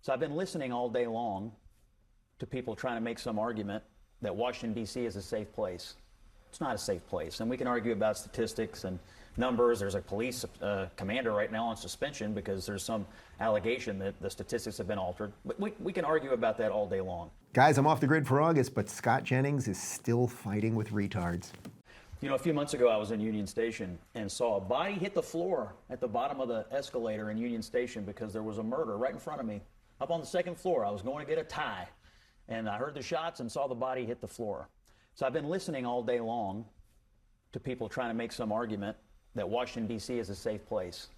So I've been listening all day long to people trying to make some argument that Washington, D.C. is a safe place. It's not a safe place. And we can argue about statistics and numbers. There's a police commander right now on suspension because there's some allegation that the statistics have been altered. But we can argue about that all day long. Guys, I'm off the grid for August, but Scott Jennings is still fighting with retards. You know, a few months ago, I was in Union Station and saw a body hit the floor at the bottom of the escalator in Union Station because there was a murder right in front of me. Up on the second floor, I was going to get a tie, and I heard the shots and saw the body hit the floor. So I've been listening all day long to people trying to make some argument that Washington, D.C. is a safe place.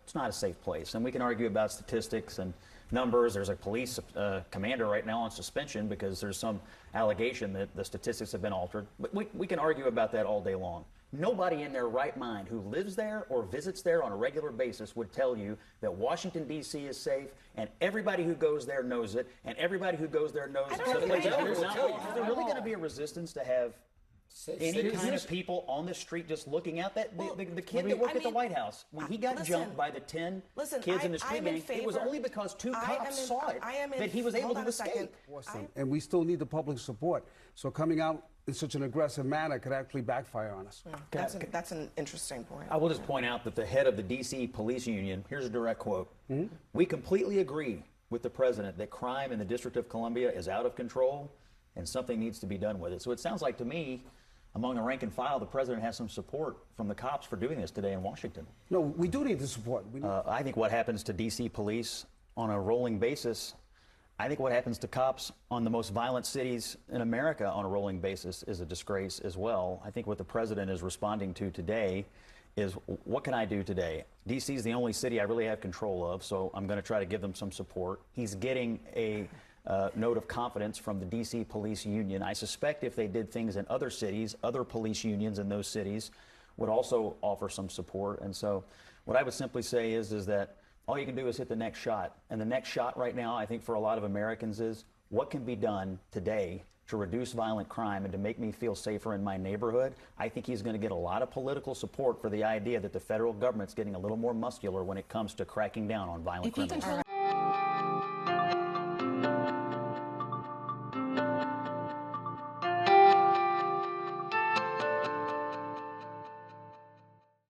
It's not a safe place. And we can argue about statistics and numbers. There's a police commander right now on suspension because there's some allegation that the statistics have been altered. But we can argue about that all day long. Nobody in their right mind who lives there or visits there on a regular basis would tell you that Washington, D.C. is safe, and everybody who goes there knows it, and everybody who goes there knows it. So is there really going to be a resistance to have any kind of people on the street just looking out? That the kid that worked at the White House, when he got jumped by the 10 kids in the street gang, it was only because 2 cops saw it that he was able to escape. And we still need the public support. So coming out in such an aggressive manner could actually backfire on us. That's an interesting point. I will just point out that the head of the D.C. Police Union, here's a direct quote, "We completely agree with the president that crime in the District of Columbia is out of control and something needs to be done with it." So it sounds like to me, among the rank and file, the president has some support from the cops for doing this today in Washington. No, we do need the support. I think what happens to D.C. police on a rolling basis, I think what happens to cops on the most violent cities in America on a rolling basis is a disgrace as well. I think what the president is responding to today is, what can I do today? D.C. is the only city I really have control of, so I'm going to try to give them some support. He's getting a note of confidence from the D.C. Police Union. I suspect if they did things in other cities, other police unions in those cities would also offer some support. And so what I would simply say is that all you can do is hit the next shot. And the next shot right now, I think for a lot of Americans, is what can be done today to reduce violent crime and to make me feel safer in my neighborhood. I think he's going to get a lot of political support for the idea that the federal government's getting a little more muscular when it comes to cracking down on violent criminals.